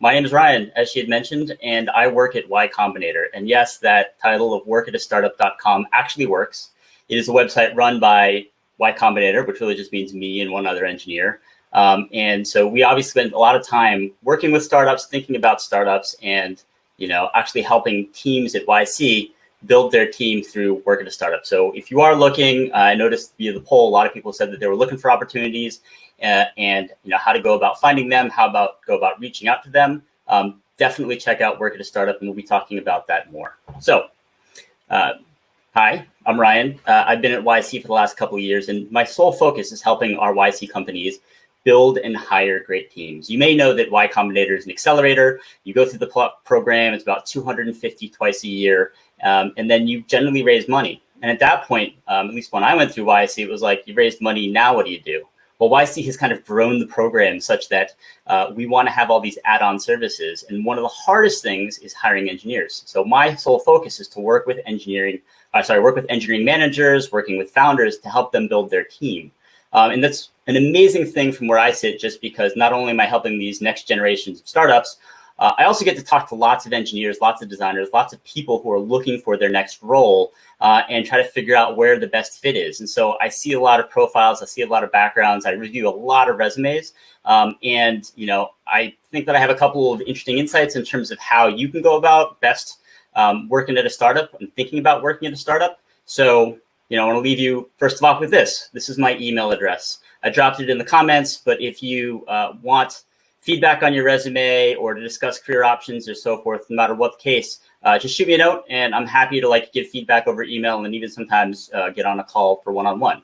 My name is Ryan, as she had mentioned, and I work at Y Combinator. And yes, that title of work@a-startup.com actually works. It is a website run by Y Combinator, which really just means me and one other engineer. And so we obviously spend a lot of time working with startups, thinking about startups, and actually helping teams at YC build their team through work at a startup. So if you are looking, I noticed via the poll, a lot of people said that they were looking for opportunities and how to go about finding them, go about reaching out to them. Definitely check out Work at a Startup, and we'll be talking about that more. So hi, I'm Ryan. I've been at YC for the last couple of years, and my sole focus is helping our YC companies build and hire great teams. You may know that Y Combinator is an accelerator. You go through the program, it's about 250 twice a year, and then you generally raise money. And at that point, at least when I went through YC, it was like, you raised money, now what do you do? Well, YC has kind of grown the program such that we want to have all these add-on services. And one of the hardest things is hiring engineers. So my sole focus is to work with engineering managers, working with founders to help them build their team. And that's an amazing thing from where I sit, just because not only am I helping these next generations of startups, I also get to talk to lots of engineers, lots of designers, lots of people who are looking for their next role and try to figure out where the best fit is. And so I see a lot of profiles, I see a lot of backgrounds, I review a lot of resumes. And I think that I have a couple of interesting insights in terms of how you can go about best working at a startup and thinking about working at a startup. So I want to leave you first of all with this. This is my email address. I dropped it in the comments, but if you want feedback on your resume or to discuss career options or so forth, no matter what the case, just shoot me a note, and I'm happy to give feedback over email and even sometimes get on a call for one-on-one.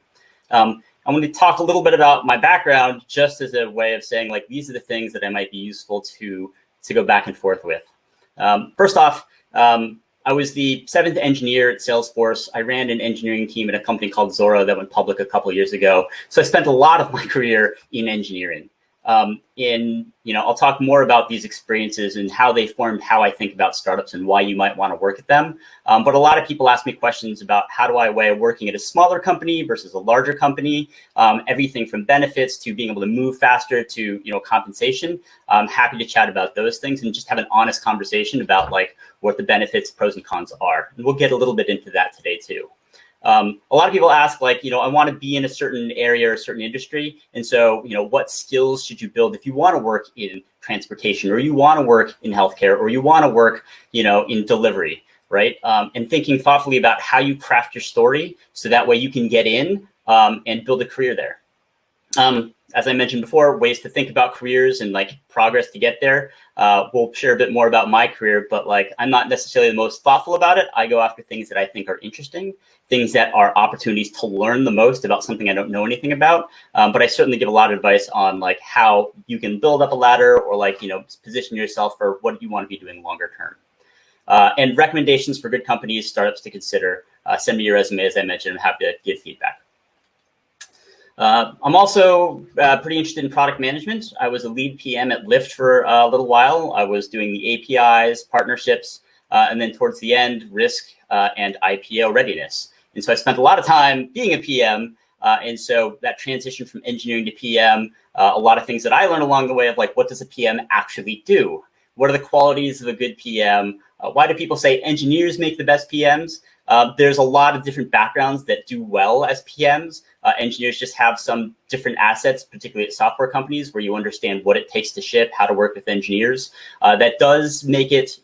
I'm going to talk a little bit about my background just as a way of saying these are the things that I might be useful to go back and forth with. First off, I was the 7th engineer at Salesforce. I ran an engineering team at a company called Zora that went public a couple of years ago. So I spent a lot of my career in engineering. I'll talk more about these experiences and how they formed how I think about startups and why you might want to work at them. But a lot of people ask me questions about how do I weigh working at a smaller company versus a larger company, everything from benefits to being able to move faster to compensation. I'm happy to chat about those things and just have an honest conversation about what the benefits, pros and cons are. And we'll get a little bit into that today too. A lot of people ask, I want to be in a certain area or a certain industry. And so, what skills should you build if you want to work in transportation, or you want to work in healthcare, or you want to work, in delivery, right? And thinking thoughtfully about how you craft your story so that way you can get in and build a career there. As I mentioned before, ways to think about careers and progress to get there. We'll share a bit more about my career, but I'm not necessarily the most thoughtful about it. I go after things that I think are interesting, things that are opportunities to learn the most about something I don't know anything about. But I certainly give a lot of advice on how you can build up a ladder or position yourself for what you want to be doing longer term. And recommendations for good companies, startups to consider. Send me your resume, as I mentioned. I'm happy to give feedback. I'm also pretty interested in product management. I was a lead PM at Lyft for a little while. I was doing the APIs, partnerships, and then towards the end, risk and IPO readiness. And so I spent a lot of time being a PM. And so that transition from engineering to PM, a lot of things that I learned along the way of what does a PM actually do? What are the qualities of a good PM? Why do people say engineers make the best PMs? There's a lot of different backgrounds that do well as PMs. Engineers just have some different assets, particularly at software companies, where you understand what it takes to ship, how to work with engineers. That does make it,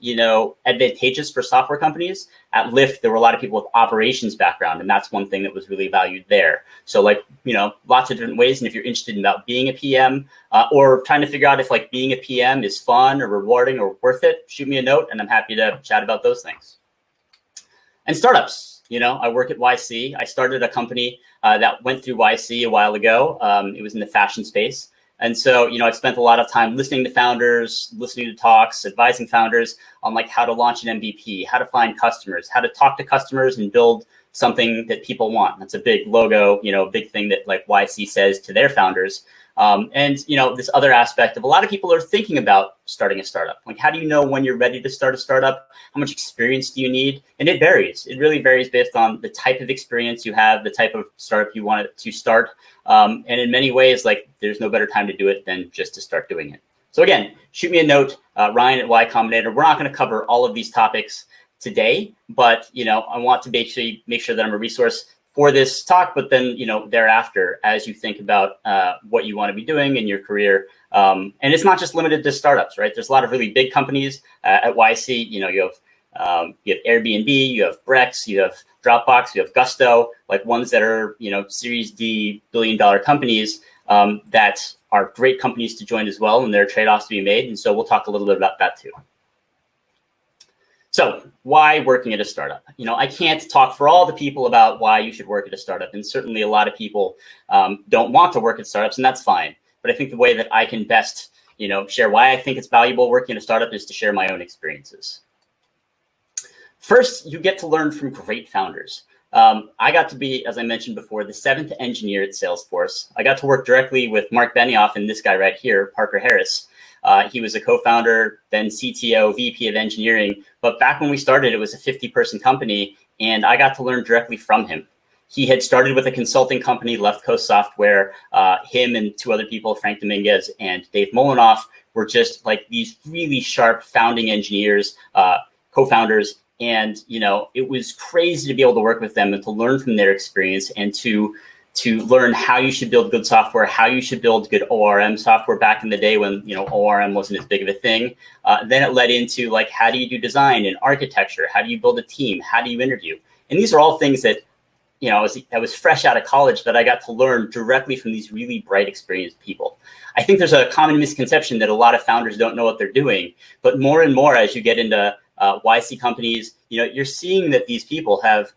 advantageous for software companies. At Lyft, there were a lot of people with operations background, and that's one thing that was really valued there. So lots of different ways. And if you're interested in about being a PM or trying to figure out if being a PM is fun or rewarding or worth it, shoot me a note, and I'm happy to chat about those things. And startups. I work at YC. I started a company that went through YC a while ago. It was in the fashion space. And so, I've spent a lot of time listening to founders, listening to talks, advising founders on how to launch an MVP, how to find customers, how to talk to customers and build something that people want. That's a big logo, big thing that YC says to their founders. And this other aspect of a lot of people are thinking about starting a startup. How do you know when you're ready to start a startup? How much experience do you need? And it varies. It really varies based on the type of experience you have, the type of startup you want to start. And in many ways, there's no better time to do it than just to start doing it. So again, shoot me a note, Ryan at Y Combinator. We're not going to cover all of these topics today, but I want to make sure that I'm a resource for this talk, but then thereafter, as you think about what you want to be doing in your career, and it's not just limited to startups, right? There's a lot of really big companies at YC. You have Airbnb, you have Brex, you have Dropbox, you have Gusto, like ones that are Series D billion-dollar companies that are great companies to join as well, and there are trade-offs to be made. And so we'll talk a little bit about that too. So why working at a startup? I can't talk for all the people about why you should work at a startup. And certainly a lot of people don't want to work at startups, and that's fine. But I think the way that I can best, share why I think it's valuable working at a startup is to share my own experiences. First, you get to learn from great founders. I got to be, as I mentioned before, the 7th engineer at Salesforce. I got to work directly with Mark Benioff and this guy right here, Parker Harris. He was a co-founder, then CTO, VP of engineering. But back when we started, it was a 50-person company, and I got to learn directly from him. He had started with a consulting company, Left Coast Software. Him and 2 other people, Frank Dominguez and Dave Molinoff, were just like these really sharp founding engineers, co-founders. And, it was crazy to be able to work with them and to learn from their experience and to learn how you should build good software, how you should build good ORM software back in the day when, ORM wasn't as big of a thing. Then it led into like, how do you do design and architecture? How do you build a team? How do you interview? And these are all things that, I was fresh out of college that I got to learn directly from these really bright, experienced people. I think there's a common misconception that a lot of founders don't know what they're doing, but more and more as you get into YC companies, you're seeing that these people have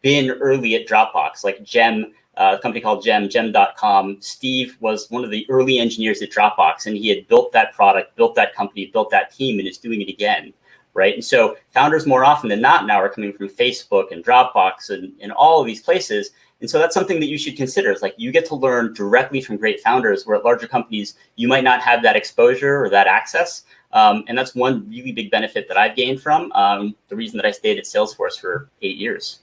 been early at Dropbox, like Gem, a company called Gem.com. Steve was one of the early engineers at Dropbox, and he had built that product, built that company, built that team, and is doing it again, right? And so founders more often than not now are coming from Facebook and Dropbox and all of these places. And so that's something that you should consider. It's like you get to learn directly from great founders, where at larger companies, you might not have that exposure or that access. And that's one really big benefit that I've gained from the reason that I stayed at Salesforce for 8 years.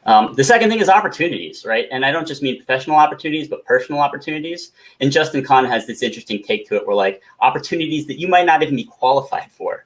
The second thing is opportunities, right? And I don't just mean professional opportunities, but personal opportunities. And Justin Kahn has this interesting take to it where like opportunities that you might not even be qualified for.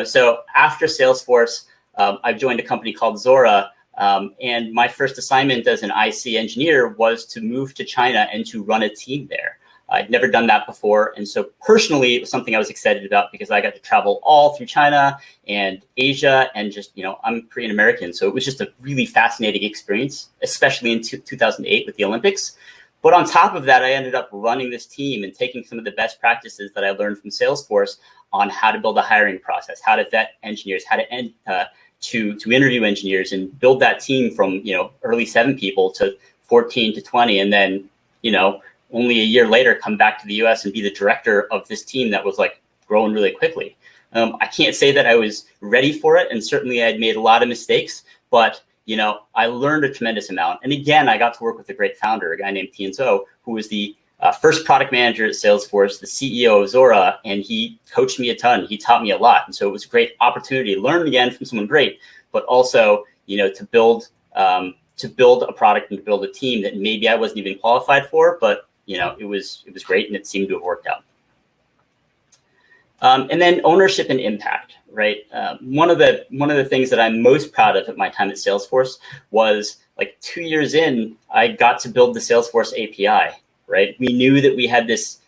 So after Salesforce, I've joined a company called Zora. And my first assignment as an IC engineer was to move to China and to run a team there. I'd never done that before. And so personally, it was something I was excited about because I got to travel all through China and Asia and just, I'm Korean American. So it was just a really fascinating experience, especially in 2008 with the Olympics. But on top of that, I ended up running this team and taking some of the best practices that I learned from Salesforce on how to build a hiring process, how to vet engineers, how to interview engineers and build that team from, early 7 people to 14 to 20. And then, only a year later, come back to the US and be the director of this team that was like growing really quickly. I can't say that I was ready for it. And certainly I had made a lot of mistakes, but I learned a tremendous amount. And again, I got to work with a great founder, a guy named Tian Zhou, who was the first product manager at Salesforce, the CEO of Zora, and he coached me a ton. He taught me a lot. And so it was a great opportunity to learn again from someone great, but also, to build a product and to build a team that maybe I wasn't even qualified for, but it was great and it seemed to have worked out. And then ownership and impact, right? One of the things that I'm most proud of at my time at Salesforce was like 2 years in, I got to build the Salesforce API, right? We knew that we had this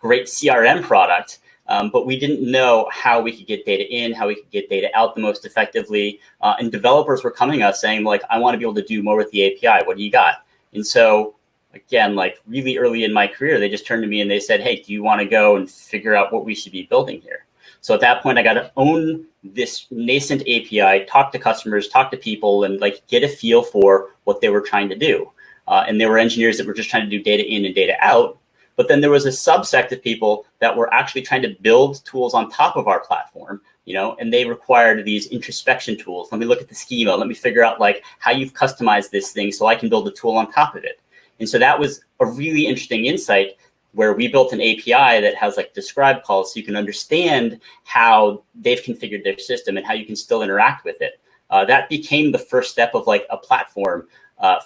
great CRM product, but we didn't know how we could get data in, how we could get data out the most effectively. And developers were coming to us saying like, I want to be able to do more with the API. What do you got? And so again, like really early in my career, they just turned to me and they said, hey, do you want to go and figure out what we should be building here? So at that point, I got to own this nascent API, talk to customers, talk to people, and like get a feel for what they were trying to do. And there were engineers that were just trying to do data in and data out. But then there was a subsect of people that were actually trying to build tools on top of our platform, and they required these introspection tools. Let me look at the schema. Let me figure out like how you've customized this thing so I can build a tool on top of it. And so that was a really interesting insight where we built an API that has like describe calls so you can understand how they've configured their system and how you can still interact with it. That became the first step of like a platform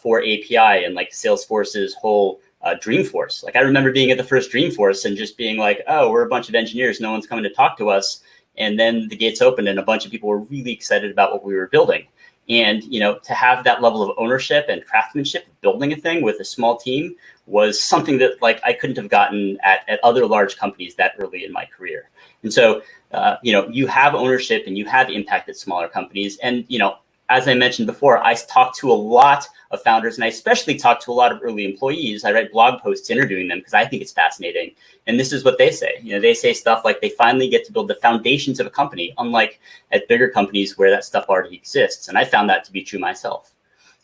for API and like Salesforce's whole Dreamforce. Like I remember being at the first Dreamforce and just being like, oh, we're a bunch of engineers, no one's coming to talk to us. And then the gates opened and a bunch of people were really excited about what we were building. And, you know, to have that level of ownership and craftsmanship of building a thing with a small team was something that like I couldn't have gotten at other large companies that early in my career. And so, you know, you have ownership and you have impact at smaller companies. And, you know, as I mentioned before, I talk to a lot of founders, and I especially talk to a lot of early employees. I write blog posts interviewing them because I think it's fascinating. And this is what they say. You know, they say stuff like they finally get to build the foundations of a company, unlike at bigger companies where that stuff already exists. And I found that to be true myself.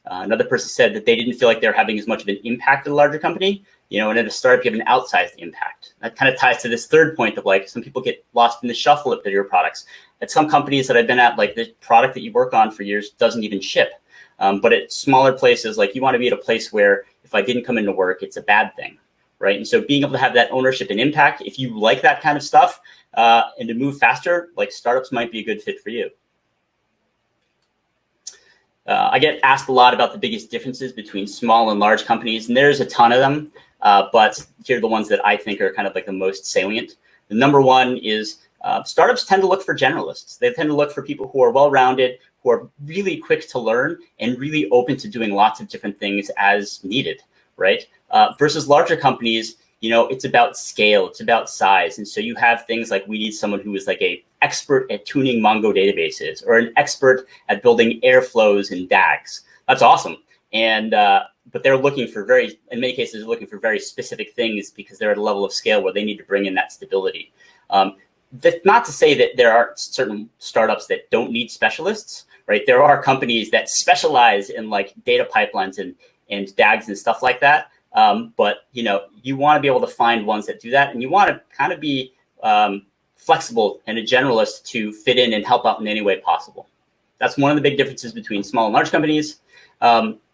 Another person said that they didn't feel like they were having as much of an impact at a larger company. You know, and at a startup, you have an outsized impact. That kind of ties to this third point of like some people get lost in the shuffle at bigger products. At some companies that I've been at, like the product that you work on for years doesn't even ship. But at smaller places, like you want to be at a place where if I didn't come into work, it's a bad thing, right? And so being able to have that ownership and impact, if you like that kind of stuff and to move faster, like startups might be a good fit for you. I get asked a lot about the biggest differences between small and large companies, and there's a ton of them, but here are the ones that I think are kind of like the most salient. The number one is startups tend to look for generalists. They tend to look for people who are well-rounded, who are really quick to learn and really open to doing lots of different things as needed, right? Versus larger companies, you know, it's about scale, it's about size. And so you have things like we need someone who is like a expert at tuning Mongo databases or an expert at building airflows and DAGs. That's awesome. And but they're looking for in many cases, they're looking for very specific things because they're at a level of scale where they need to bring in that stability. That's not to say that there are certain startups that don't need specialists, right? There are companies that specialize in like data pipelines and DAGs and stuff like that. But you know, you want to be able to find ones that do that, and you want to kind of be flexible and a generalist to fit in and help out in any way possible. That's one of the big differences between small and large companies.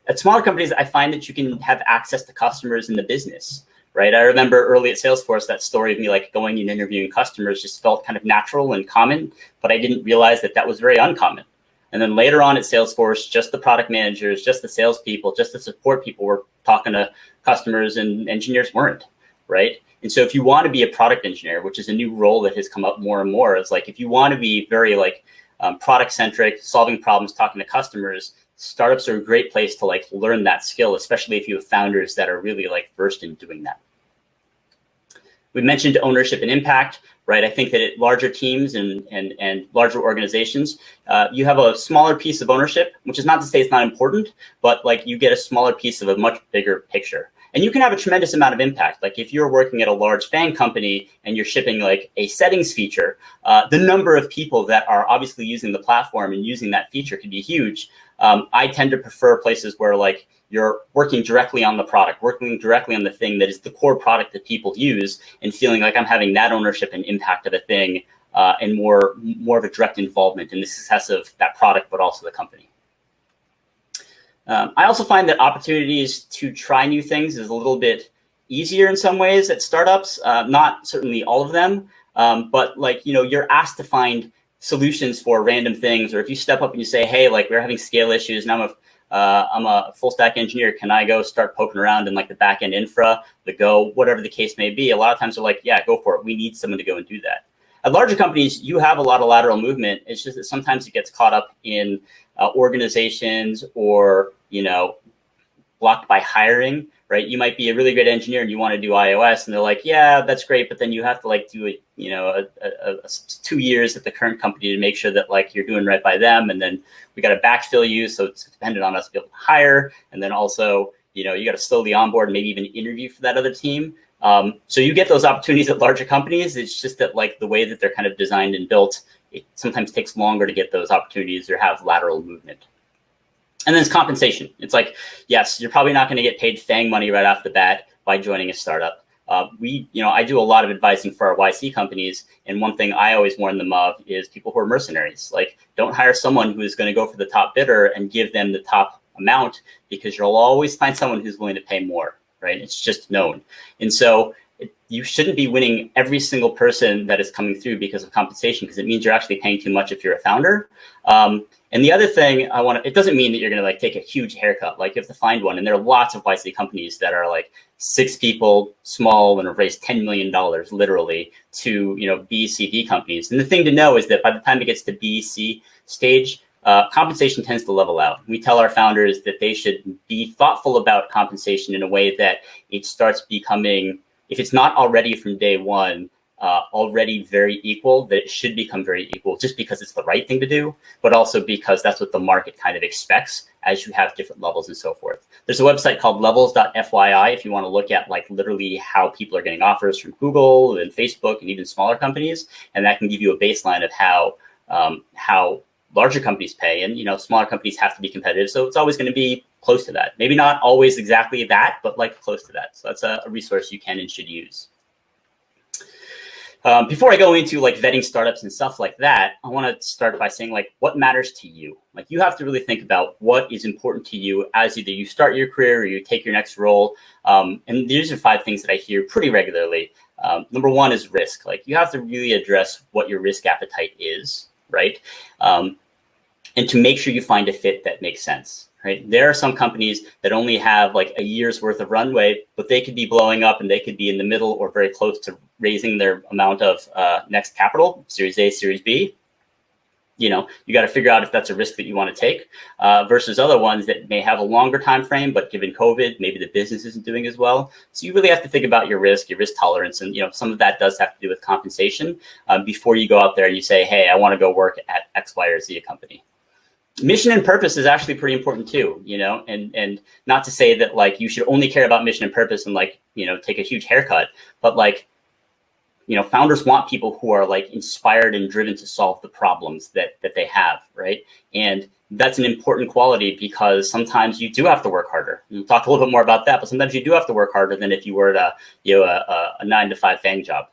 At smaller companies, I find that you can have access to customers in the business, right? I remember early at Salesforce, that story of me like going and interviewing customers just felt kind of natural and common, but I didn't realize that that was very uncommon. And then later on at Salesforce, just the product managers, just the salespeople, just the support people were talking to customers and engineers weren't, right? And so if you want to be a product engineer, which is a new role that has come up more and more, it's like if you want to be very like product centric, solving problems, talking to customers, startups are a great place to like learn that skill, especially if you have founders that are really like versed in doing that. We mentioned ownership and impact, right? I think that at larger teams and larger organizations, you have a smaller piece of ownership, which is not to say it's not important, but like you get a smaller piece of a much bigger picture. And you can have a tremendous amount of impact. Like if you're working at a large FAANG company and you're shipping like a settings feature, the number of people that are obviously using the platform and using that feature can be huge. I tend to prefer places where like you're working directly on the product, working directly on the thing that is the core product that people use and feeling like I'm having that ownership and impact of a thing and more of a direct involvement in the success of that product, but also the company. I also find that opportunities to try new things is a little bit easier in some ways at startups, not certainly all of them, but like, you know, you're asked to find solutions for random things, or if you step up and you say, hey, like we're having scale issues and I'm a full stack engineer, can I go start poking around in like the back end infra, the Go, whatever the case may be, a lot of times they're like, yeah, go for it. We need someone to go and do that. At larger companies, you have a lot of lateral movement. It's just that sometimes it gets caught up in organizations or, you know, blocked by hiring, right? You might be a really great engineer and you want to do iOS and they're like, yeah, that's great. But then you have to like do a, you know, a 2 years at the current company to make sure that like you're doing right by them. And then we got to backfill you. So it's dependent on us to be able to hire. And then also, you know, you got to slowly onboard and maybe even interview for that other team. So you get those opportunities at larger companies. It's just that like the way that they're kind of designed and built, it sometimes takes longer to get those opportunities or have lateral movement. And then it's compensation. It's like, yes, you're probably not going to get paid FAANG money right off the bat by joining a startup. I do a lot of advising for our YC companies. And one thing I always warn them of is people who are mercenaries. Like, don't hire someone who is going to go for the top bidder and give them the top amount, because you'll always find someone who's willing to pay more, right? It's just known. And so you shouldn't be winning every single person that is coming through because of compensation, because it means you're actually paying too much if you're a founder. And the other thing it doesn't mean that you're going to like take a huge haircut. Like you have to find one. And there are lots of YC companies that are like 6 people, small, and have raised $10 million literally to, B, C, D companies. And the thing to know is that by the time it gets to B, C stage, compensation tends to level out. We tell our founders that they should be thoughtful about compensation in a way that it starts becoming, if it's not already from day one, already very equal, that it should become very equal just because it's the right thing to do, but also because that's what the market kind of expects as you have different levels and so forth. There's a website called levels.fyi if you want to look at like literally how people are getting offers from Google and Facebook and even smaller companies. And that can give you a baseline of how larger companies pay, and smaller companies have to be competitive. So it's always going to be close to that. Maybe not always exactly that, but like close to that. So that's a resource you can and should use. Before I go into like vetting startups and stuff like that, I want to start by saying like what matters to you. Like you have to really think about what is important to you as either you start your career or you take your next role. And these are 5 things that I hear pretty regularly. Number 1 is risk. Like you have to really address what your risk appetite is, right? And to make sure you find a fit that makes sense. Right? There are some companies that only have like a year's worth of runway, but they could be blowing up and they could be in the middle or very close to raising their amount of next capital, Series A, Series B. You got to figure out if that's a risk that you want to take versus other ones that may have a longer time frame, but given COVID, maybe the business isn't doing as well. So you really have to think about your risk tolerance. And, some of that does have to do with compensation before you go out there and you say, hey, I want to go work at X, Y, or Z company. Mission and purpose is actually pretty important too, and not to say that like you should only care about mission and purpose and like, take a huge haircut, but like, founders want people who are like inspired and driven to solve the problems that they have, right? And that's an important quality because sometimes you do have to work harder. We'll talk a little bit more about that, but sometimes you do have to work harder than if you were at a 9-to-5 FANG job.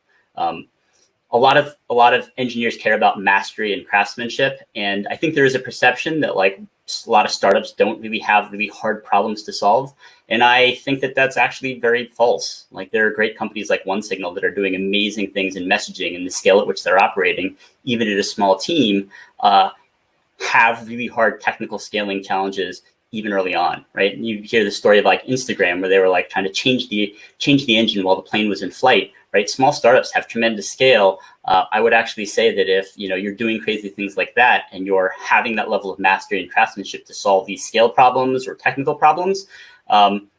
A lot of engineers care about mastery and craftsmanship. And I think there is a perception that like a lot of startups don't really have really hard problems to solve. And I think that that's actually very false. Like there are great companies like OneSignal that are doing amazing things in messaging, and the scale at which they're operating, even at a small team, have really hard technical scaling challenges even early on, right? And you hear the story of like Instagram where they were like trying to change the engine while the plane was in flight. Right, small startups have tremendous scale. I would actually say that if you're doing crazy things like that and you're having that level of mastery and craftsmanship to solve these scale problems or technical problems,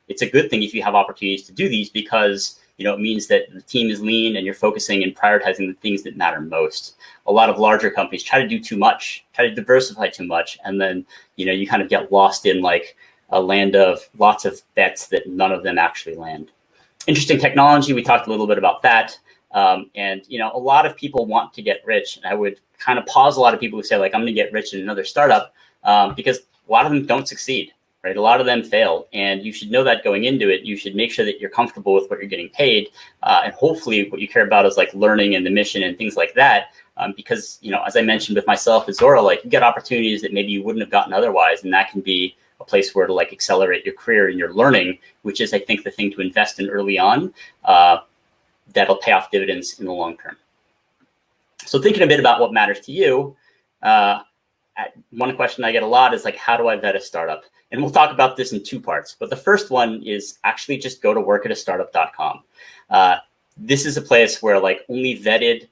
it's a good thing if you have opportunities to do these because it means that the team is lean and you're focusing and prioritizing the things that matter most. A lot of larger companies try to do too much, try to diversify too much, and then you kind of get lost in like a land of lots of bets that none of them actually land. Interesting technology, we talked a little bit about that. And a lot of people want to get rich. And I would kind of pause a lot of people who say like, I'm going to get rich in another startup because a lot of them don't succeed, right? A lot of them fail. And you should know that going into it. You should make sure that you're comfortable with what you're getting paid. And hopefully what you care about is like learning and the mission and things like that. Because, as I mentioned with myself at Zora, like you get opportunities that maybe you wouldn't have gotten otherwise. And that can be a place where to like accelerate your career and your learning, which is, I think, the thing to invest in early on that'll pay off dividends in the long term. So thinking a bit about what matters to you, one question I get a lot is like, how do I vet a startup? And we'll talk about this in 2 parts. But the first one is actually just go to workatastartup.com. This is a place where like only vetted,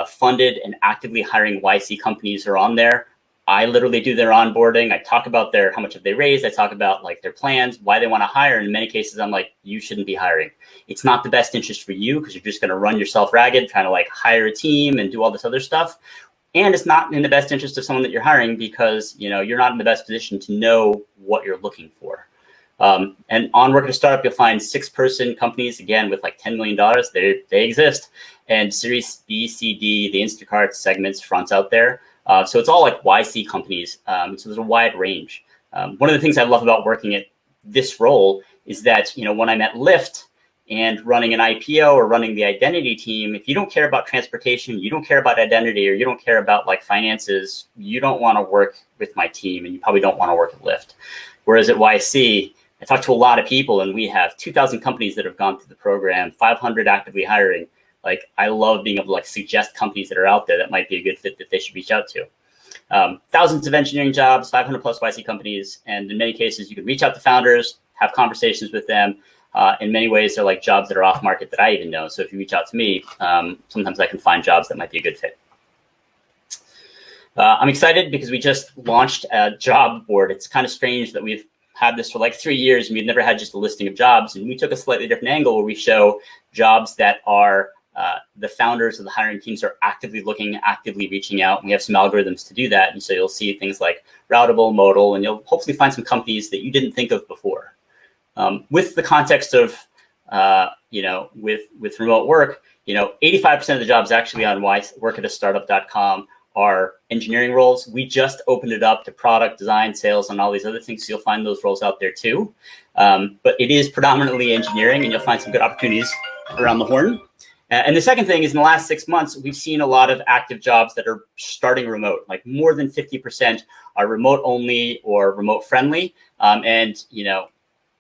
funded, and actively hiring YC companies are on there. I literally do their onboarding. I talk about how much have they raised. I talk about like their plans, why they want to hire. And in many cases, I'm like, you shouldn't be hiring. It's not the best interest for you because you're just going to run yourself ragged, trying to like hire a team and do all this other stuff. And it's not in the best interest of someone that you're hiring because, you're not in the best position to know what you're looking for. And on Work at a Startup, you'll find 6-person companies, again, with like $10 million. They exist. And Series B, C, D, the Instacart segments, fronts out there. So it's all like YC companies. So there's a wide range. One of the things I love about working at this role is that, when I'm at Lyft and running an IPO or running the identity team, if you don't care about transportation, you don't care about identity, or you don't care about like finances, you don't want to work with my team and you probably don't want to work at Lyft. Whereas at YC, I talked to a lot of people, and we have 2,000 companies that have gone through the program, 500 actively hiring. Like, I love being able to like suggest companies that are out there that might be a good fit that they should reach out to. Thousands of engineering jobs, 500 plus YC companies, and in many cases, you can reach out to founders, have conversations with them. In many ways, they're like jobs that are off market that I even know. So if you reach out to me, sometimes I can find jobs that might be a good fit. I'm excited because we just launched a job board. It's kind of strange that we've had this for like 3 years and we've never had just a listing of jobs. And we took a slightly different angle where we show jobs that are the founders of the hiring teams are actively looking, actively reaching out. And we have some algorithms to do that. And so you'll see things like Routable, Modal, and you'll hopefully find some companies that you didn't think of before. With the context of, with remote work, 85% of the jobs actually on workatastartup.com are engineering roles. We just opened it up to product design, sales, and all these other things. So you'll find those roles out there too. But it is predominantly engineering, and you'll find some good opportunities around the horn. And the second thing is, in the last 6 months, we've seen a lot of active jobs that are starting remote. Like more than 50% are remote only or remote friendly.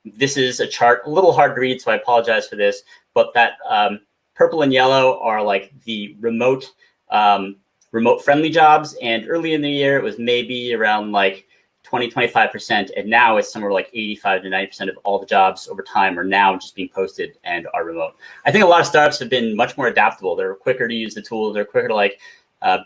This is a chart, a little hard to read, so I apologize for this. But that purple and yellow are like the remote friendly jobs. And early in the year, it was maybe around like 20-25%. And now it's somewhere like 85 to 90% of all the jobs over time are now just being posted and are remote. I think a lot of startups have been much more adaptable. They're quicker to use the tools. They're quicker to like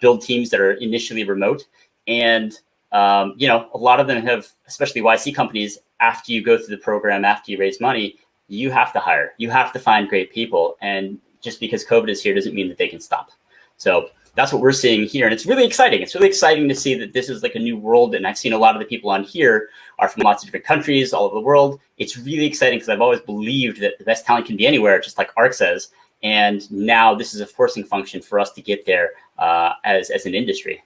build teams that are initially remote. And, a lot of them have, especially YC companies, after you go through the program, after you raise money, you have to hire. You have to find great people. And just because COVID is here doesn't mean that they can stop. So that's what we're seeing here. And it's really exciting. It's really exciting to see that this is like a new world. And I've seen a lot of the people on here are from lots of different countries all over the world. It's really exciting because I've always believed that the best talent can be anywhere, just like Arc says. And now this is a forcing function for us to get there as an industry.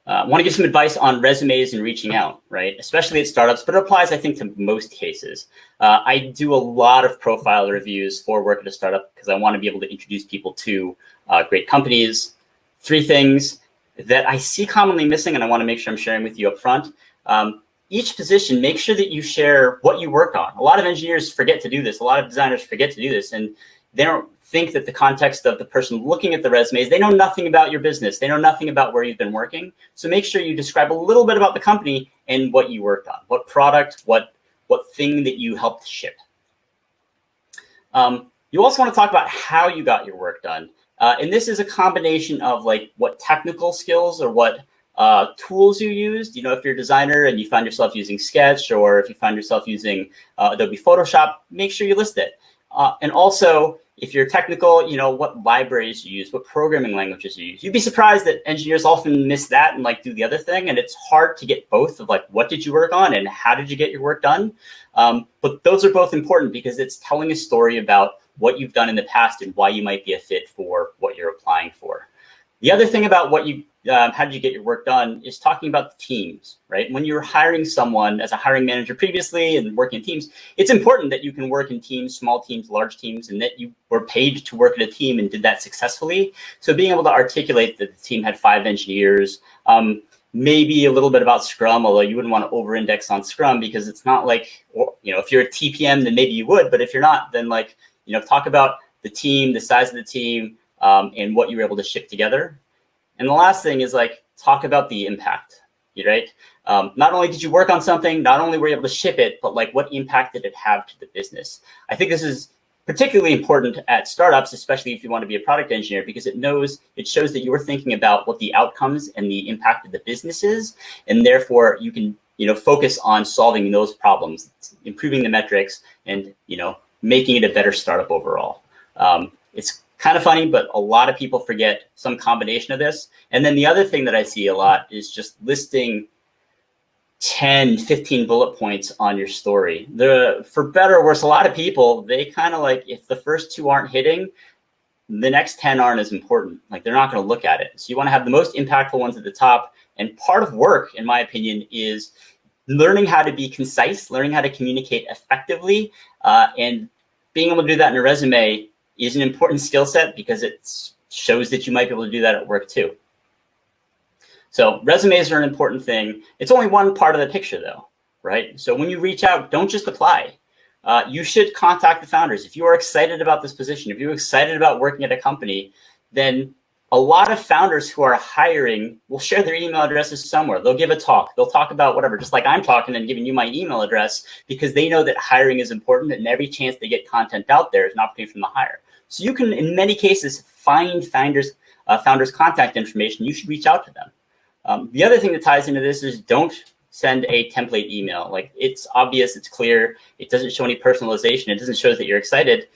I want to give some advice on resumes and reaching out, right? Especially at startups, but it applies, I think, to most cases. I do a lot of profile reviews for work at a startup because I want to be able to introduce people to great companies. 3 things that I see commonly missing, and I want to make sure I'm sharing with you up front. Each position, make sure that you share what you worked on. A lot of engineers forget to do this. A lot of designers forget to do this, and they don't think that the context of the person looking at the resumes, they know nothing about your business. They know nothing about where you've been working. So make sure you describe a little bit about the company and what you worked on, what product, what thing that you helped ship. You also want to talk about how you got your work done. And this is a combination of like what technical skills or what tools you used. If you're a designer and you find yourself using Sketch, or if you find yourself using Adobe Photoshop, make sure you list it. And also, if you're technical, what libraries you use, what programming languages you use. You'd be surprised that engineers often miss that and like do the other thing. And it's hard to get both of like, what did you work on and how did you get your work done? But those are both important because it's telling a story about what you've done in the past and why you might be a fit for what you're applying for. The other thing about how did you get your work done is talking about the teams, right? When you're hiring someone as a hiring manager previously and working in teams, it's important that you can work in teams, small teams, large teams, and that you were paid to work at a team and did that successfully. So being able to articulate that the team had 5 engineers, maybe a little bit about Scrum, although you wouldn't want to over-index on Scrum because it's not like, if you're a TPM, then maybe you would, but if you're not, then like, talk about the team, the size of the team, and what you were able to ship together. And the last thing is like, talk about the impact, right? Not only did you work on something, not only were you able to ship it, but like what impact did it have to the business? I think this is particularly important at startups, especially if you want to be a product engineer, because it shows that you were thinking about what the outcomes and the impact of the business is. And therefore you can, focus on solving those problems, improving the metrics and, making it a better startup overall. It's kind of funny, but a lot of people forget some combination of this. And then the other thing that I see a lot is just listing 10, 15 bullet points on your story. For better or worse, a lot of people, they kind of like, if the first 2 aren't hitting, the next 10 aren't as important. Like they're not going to look at it. So you want to have the most impactful ones at the top. And part of work, in my opinion, is learning how to be concise, learning how to communicate effectively, and being able to do that in a resume is an important skill set because it shows that you might be able to do that at work too. So resumes are an important thing. It's only one part of the picture though. right? So when you reach out, don't just apply. You should contact the founders. If you are excited about this position, if you're excited about working at a company, then a lot of founders who are hiring will share their email addresses somewhere. They'll give a talk. They'll talk about whatever, just like I'm talking and giving you my email address, because they know that hiring is important, and every chance they get content out there is an opportunity from the hire. So you can, in many cases, find founders' contact information. You should reach out to them. The other thing that ties into this is don't send a template email. Like, it's obvious, it's clear, it doesn't show any personalization, it doesn't show that you're excited.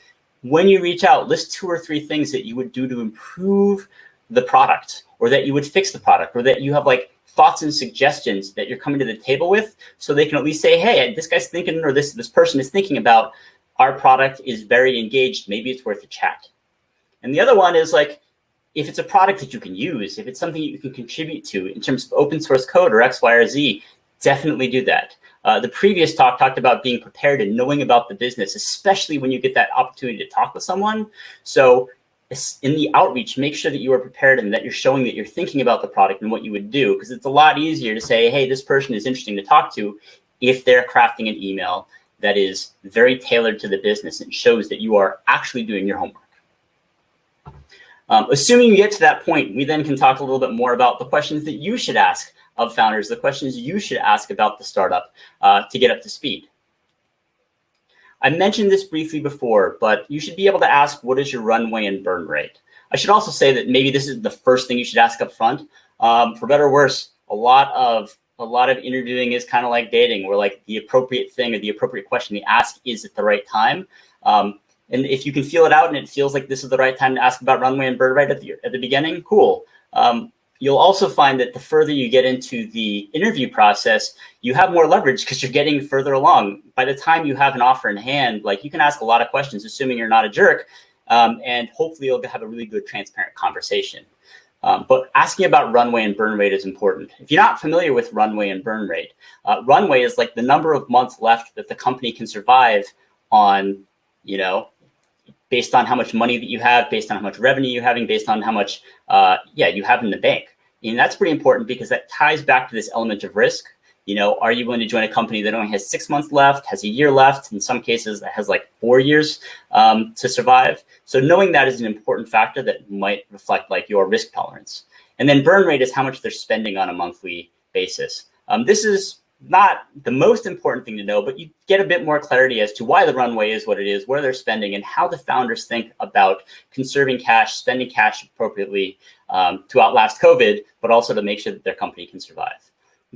When you reach out, list 2 or 3 things that you would do to improve the product, or that you would fix the product, or that you have like thoughts and suggestions that you're coming to the table with, so they can at least say, hey, this guy's thinking, or this person is thinking about our product, is very engaged, maybe it's worth a chat. And the other one is like, if it's a product that you can use, if it's something you can contribute to in terms of open source code or X, Y, or Z, definitely do that. The previous talk talked about being prepared and knowing about the business, especially when you get that opportunity to talk with someone. So in the outreach, make sure that you are prepared and that you're showing that you're thinking about the product and what you would do, because it's a lot easier to say, hey, this person is interesting to talk to, if they're crafting an email that is very tailored to the business and shows that you are actually doing your homework. Assuming you get to that point, we then can talk a little bit more about the questions that you should ask of founders, the questions you should ask about the startup to get up to speed. I mentioned this briefly before, but you should be able to ask, what is your runway and burn rate? I should also say that maybe this is the first thing you should ask up front. For better or worse, a lot of interviewing is kind of like dating, where like the appropriate thing or the appropriate question to ask is at the right time. And if you can feel it out and it feels like this is the right time to ask about runway and burn rate at the beginning, cool. You'll also find that the further you get into the interview process, you have more leverage because you're getting further along. By the time you have an offer in hand, like, you can ask a lot of questions, assuming you're not a jerk, and hopefully you'll have a really good, transparent conversation. But asking about runway and burn rate is important. If you're not familiar with runway and burn rate, runway is like the number of months left that the company can survive on, based on how much money that you have, based on how much revenue you're having, based on how much you have in the bank. And that's pretty important because that ties back to this element of risk. Are you going to join a company that only has 6 months left, has a year left, in some cases that has like 4 years to survive? So knowing that is an important factor that might reflect like your risk tolerance. And then burn rate is how much they're spending on a monthly basis. This is not the most important thing to know, but you get a bit more clarity as to why the runway is what it is, where they're spending, and how the founders think about conserving cash, spending cash appropriately to outlast COVID, but also to make sure that their company can survive.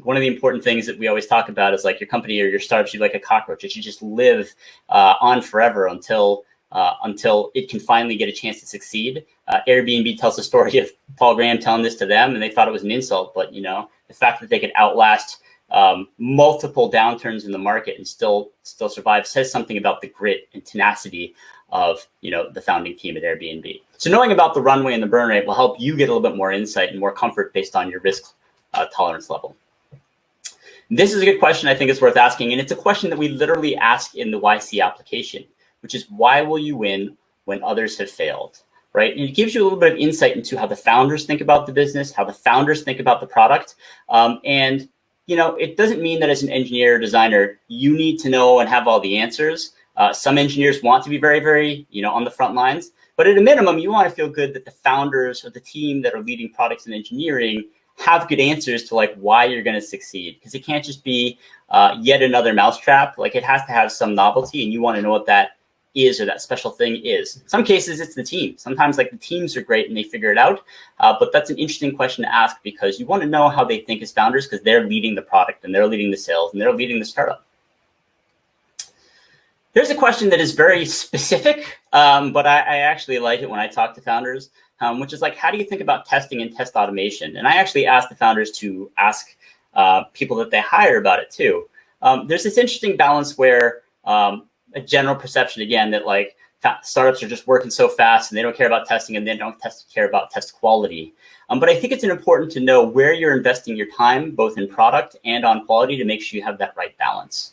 One of the important things that we always talk about is like your company or your startup should be like a cockroach. It should just live on forever until it can finally get a chance to succeed. Airbnb tells the story of Paul Graham telling this to them, and they thought it was an insult. But the fact that they could outlast multiple downturns in the market and still survive says something about the grit and tenacity of the founding team at Airbnb. So knowing about the runway and the burn rate will help you get a little bit more insight and more comfort based on your risk tolerance level. This is a good question I think it's worth asking, and it's a question that we literally ask in the YC application, which is, why will you win when others have failed, right? And it gives you a little bit of insight into how the founders think about the business, how the founders think about the product. And it doesn't mean that as an engineer or designer, you need to know and have all the answers. Some engineers want to be very, very, on the front lines. But at a minimum, you want to feel good that the founders or the team that are leading products and engineering have good answers to like why you're going to succeed. Because it can't just be yet another mousetrap. Like, it has to have some novelty, and you want to know what that is or that special thing is. In some cases, it's the team. Sometimes like the teams are great and they figure it out. But that's an interesting question to ask, because you want to know how they think as founders, because they're leading the product and they're leading the sales and they're leading the startup. Here's a question that is very specific, but I actually like it when I talk to founders, which is like, how do you think about testing and test automation? And I actually asked the founders to ask people that they hire about it too. There's this interesting balance where a general perception, again, that like startups are just working so fast and they don't care about testing and they don't care about test quality. But I think it's important to know where you're investing your time, both in product and on quality, to make sure you have that right balance.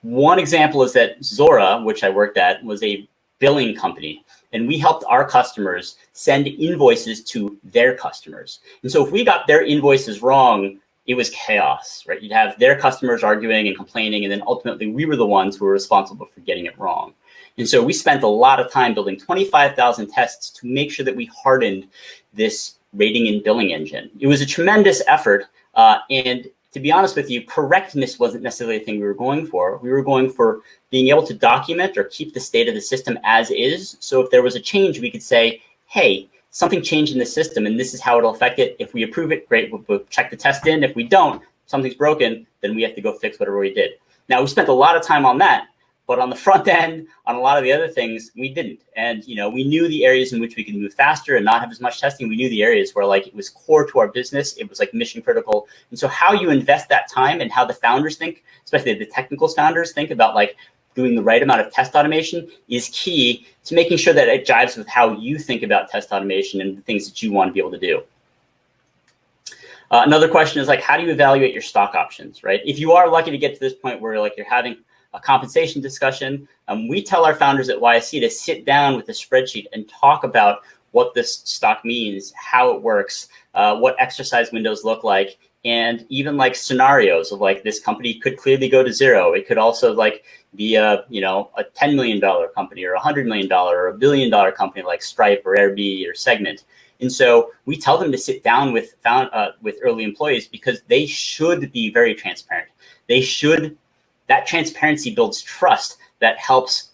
One example is that Zora, which I worked at, was a billing company, and we helped our customers send invoices to their customers. And so if we got their invoices wrong, it was chaos, right? You'd have their customers arguing and complaining, and then ultimately we were the ones who were responsible for getting it wrong. And so we spent a lot of time building 25,000 tests to make sure that we hardened this rating and billing engine. It was a tremendous effort. And to be honest with you, correctness wasn't necessarily the thing we were going for. We were going for being able to document or keep the state of the system as is. So if there was a change, we could say, hey, something changed in the system and this is how it'll affect it. If we approve it, great, we'll check the test in. If we don't, something's broken, then we have to go fix whatever we did. Now, we spent a lot of time on that, but on the front end, on a lot of the other things, we didn't. And we knew the areas in which we could move faster and not have as much testing. We knew the areas where it was core to our business. It was mission critical. And so how you invest that time and how the founders think, especially the technical founders think about doing the right amount of test automation is key to making sure that it jives with how you think about test automation and the things that you want to be able to do. Another question is how do you evaluate your stock options, right? If you are lucky to get to this point where you're having a compensation discussion, we tell our founders at YSC to sit down with a spreadsheet and talk about what this stock means, how it works, what exercise windows look like, and even scenarios of this company could clearly go to zero. It could also be a a $10 million company or $100 million or $1 billion company like Stripe or Airbnb or Segment. And so we tell them to sit down with early employees because they should be very transparent. That transparency builds trust that helps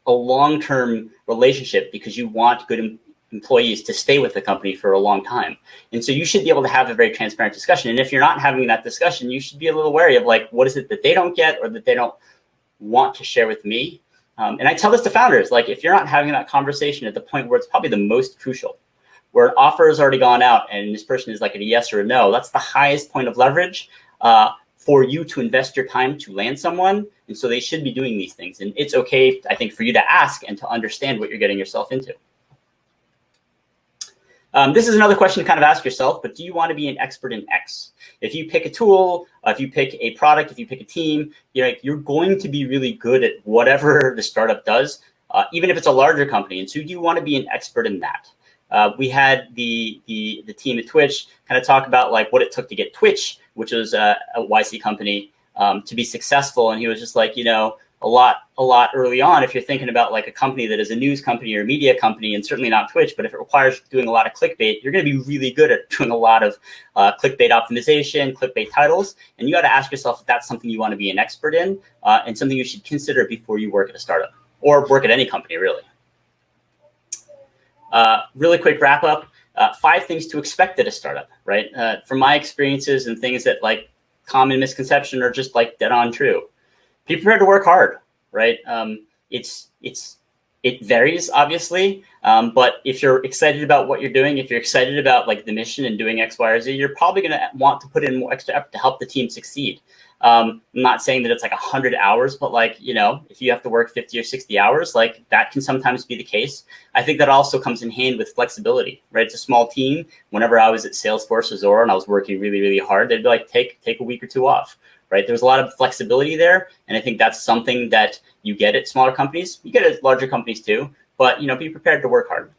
a long-term relationship because you want good employees to stay with the company for a long time. And so you should be able to have a very transparent discussion. And if you're not having that discussion, you should be a little wary of what is it that they don't get or that they don't want to share with me. And I tell this to founders, if you're not having that conversation at the point where it's probably the most crucial, where an offer has already gone out and this person is a yes or a no, that's the highest point of leverage for you to invest your time to land someone. And so they should be doing these things. And it's okay, I think, for you to ask and to understand what you're getting yourself into. This is another question to kind of ask yourself, but do you want to be an expert in X? If you pick a tool, if you pick a product, if you pick a team, you're going to be really good at whatever the startup does, even if it's a larger company. And so do you want to be an expert in that? We had the team at Twitch kind of talk about what it took to get Twitch, which was a YC company, to be successful. And he was just a lot early on, if you're thinking about a company that is a news company or a media company, and certainly not Twitch, but if it requires doing a lot of clickbait, you're going to be really good at doing a lot of clickbait optimization, clickbait titles. And you got to ask yourself if that's something you want to be an expert in and something you should consider before you work at a startup or work at any company, really. Really quick wrap up, 5 things to expect at a startup, right? From my experiences and things that common misconception are just dead on true. Be prepared to work hard, right? It varies, obviously, but if you're excited about what you're doing, if you're excited about the mission and doing X, Y, or Z, you're probably going to want to put in more extra effort to help the team succeed. I'm not saying that it's 100 hours, but if you have to work 50 or 60 hours, that can sometimes be the case. I think that also comes in hand with flexibility, right? It's a small team. Whenever I was at Salesforce or Zora and I was working really, really hard, they'd be take a week or 2 off. Right? There's a lot of flexibility there. And I think that's something that you get at smaller companies. You get at larger companies too, but be prepared to work hard.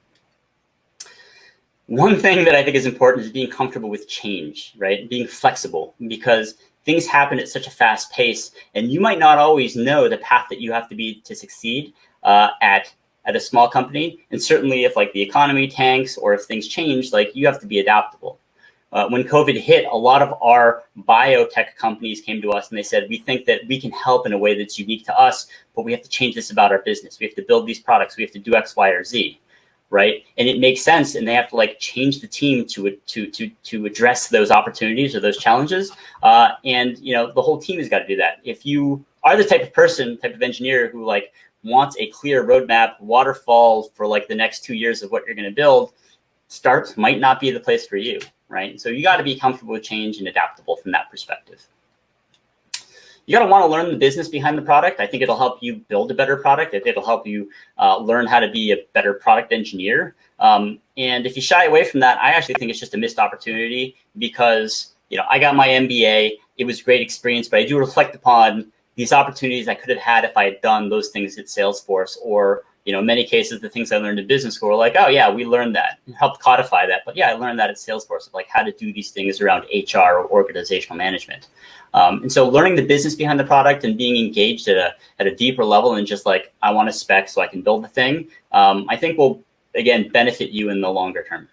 One thing that I think is important is being comfortable with change, right? Being flexible, because things happen at such a fast pace and you might not always know the path that you have to be to succeed at a small company. And certainly if the economy tanks or if things change, you have to be adaptable. When COVID hit, a lot of our biotech companies came to us and they said, we think that we can help in a way that's unique to us, but we have to change this about our business. We have to build these products. We have to do X, Y, or Z, right? And it makes sense. And they have to change the team to address those opportunities or those challenges. And the whole team has got to do that. If you are the type of engineer who wants a clear roadmap, waterfall for the next 2 years of what you're going to build, startups might not be the place for you. Right? So you got to be comfortable with change and adaptable from that perspective. You got to want to learn the business behind the product. I think it'll help you build a better product. It'll help you learn how to be a better product engineer. And if you shy away from that, I actually think it's just a missed opportunity because, I got my MBA. It was a great experience, but I do reflect upon these opportunities I could have had if I had done those things at Salesforce or in many cases, the things I learned in business school were like, oh yeah, we learned that, helped codify that. But yeah, I learned that at Salesforce, of like how to do these things around HR or organizational management. And so learning the business behind the product and being engaged at a deeper level than just like, I want a spec so I can build the thing, I think will, again, benefit you in the longer term.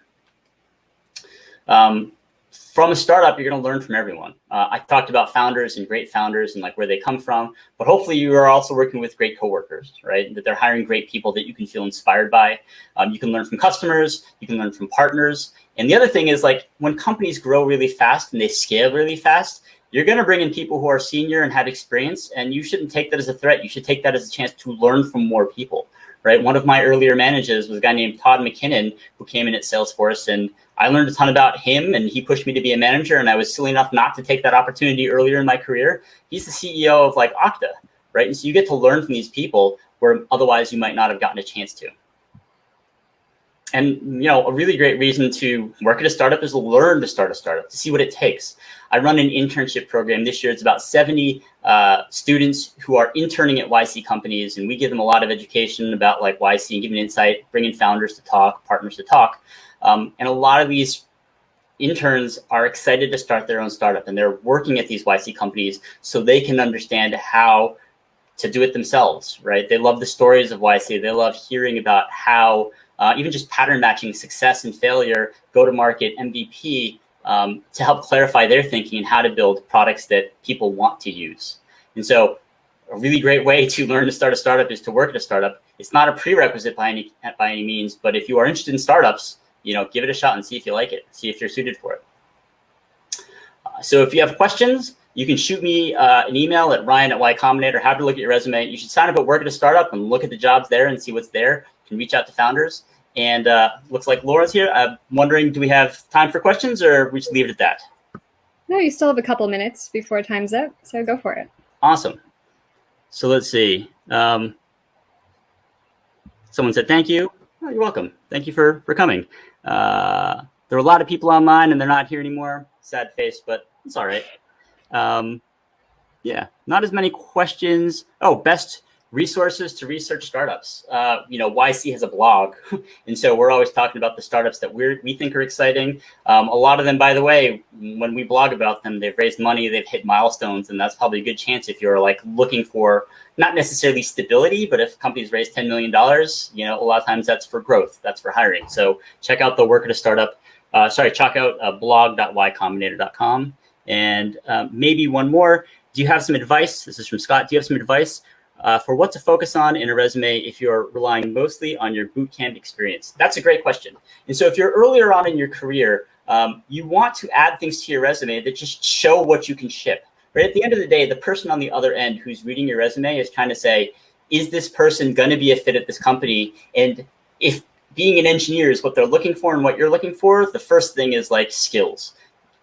From a startup, you're going to learn from everyone. I talked about founders and great founders and like where they come from, but hopefully you are also working with great coworkers, right? That they're hiring great people that you can feel inspired by. You can learn from customers, you can learn from partners. And the other thing is like when companies grow really fast and they scale really fast, you're going to bring in people who are senior and have experience, and you shouldn't take that as a threat. You should take that as a chance to learn from more people, right? One of my earlier managers was a guy named Todd McKinnon who came in at Salesforce, and I learned a ton about him, and he pushed me to be a manager, and I was silly enough not to take that opportunity earlier in my career. He's the CEO of like Okta, right? And so you get to learn from these people where otherwise you might not have gotten a chance to. And a really great reason to work at a startup is to learn to start a startup, to see what it takes. I run an internship program. This year it's about 70 students who are interning at YC companies, and we give them a lot of education about like YC and give them insight, bring in founders to talk, partners to talk. And a lot of these interns are excited to start their own startup, and they're working at these YC companies so they can understand how to do it themselves, right? They love the stories of YC. They love hearing about how even just pattern matching success and failure, go-to-market, MVP, to help clarify their thinking and how to build products that people want to use. And so a really great way to learn to start a startup is to work at a startup. It's not a prerequisite by any means, but if you are interested in startups, give it a shot and see if you like it, see if you're suited for it. So if you have questions, you can shoot me an email at ryan@ycombinator. Happy to look at your resume. You should sign up at Work at a Startup and look at the jobs there and see what's there. You can reach out to founders. And looks like Laura's here. I'm wondering, do we have time for questions, or we should leave it at that? No, you still have a couple minutes before time's up, so go for it. Awesome. So let's see. Someone said thank you. Oh, you're welcome. Thank you for coming. There are a lot of people online, and they're not here anymore. Sad face, but it's all right. Yeah, not as many questions. Oh, best resources to research startups. YC has a blog, and so we're always talking about the startups that we think are exciting. A lot of them, by the way, when we blog about them, they've raised money, they've hit milestones, and that's probably a good chance if you're like looking for not necessarily stability, but if companies raise $10 million, a lot of times that's for growth, that's for hiring. So check out the Work at a Startup. Check out blog.ycombinator.com. And maybe one more. Do you have some advice? This is from Scott. Do you have some advice for what to focus on in a resume if you're relying mostly on your bootcamp experience? That's a great question. And so if you're earlier on in your career, you want to add things to your resume that just show what you can ship. Right? At the end of the day, the person on the other end who's reading your resume is trying to say, is this person going to be a fit at this company? And if being an engineer is what they're looking for and what you're looking for, the first thing is like skills.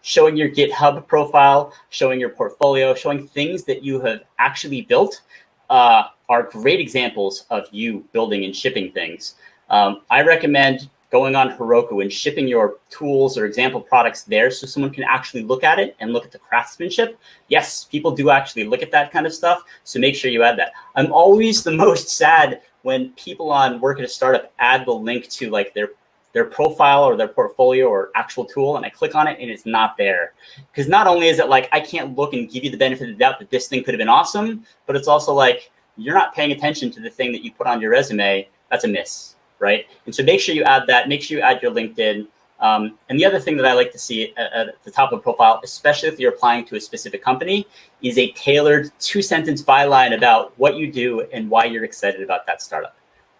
Showing your GitHub profile, showing your portfolio, showing things that you have actually built are great examples of you building and shipping things. I recommend going on Heroku and shipping your tools or example products there so someone can actually look at it and look at the craftsmanship. Yes, people do actually look at that kind of stuff, so make sure you add that. I'm always the most sad when people on Work at a Startup add the link to like their profile or their portfolio or actual tool, and I click on it and it's not there. Because not only is it like, I can't look and give you the benefit of the doubt that this thing could have been awesome, but it's also like, you're not paying attention to the thing that you put on your resume. That's a miss, right? And so make sure you add that, make sure you add your LinkedIn. And the other thing that I like to see at the top of the profile, especially if you're applying to a specific company, is a tailored 2-sentence byline about what you do and why you're excited about that startup.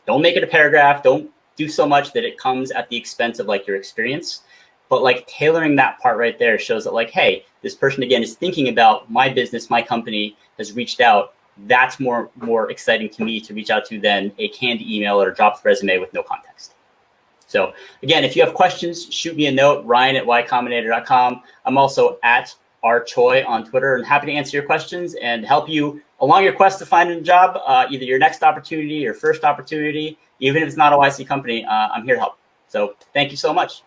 Don't make it a paragraph. Don't do so much that it comes at the expense of like your experience, but like tailoring that part right there shows that like, hey, this person again is thinking about my business, my company has reached out. That's more exciting to me to reach out to than a canned email or dropped resume with no context. So again, if you have questions, shoot me a note, ryan@ycombinator.com. I'm also at Choi on Twitter, and happy to answer your questions and help you along your quest to find a job, either your next opportunity or first opportunity. Even if it's not a YC company, I'm here to help. So thank you so much.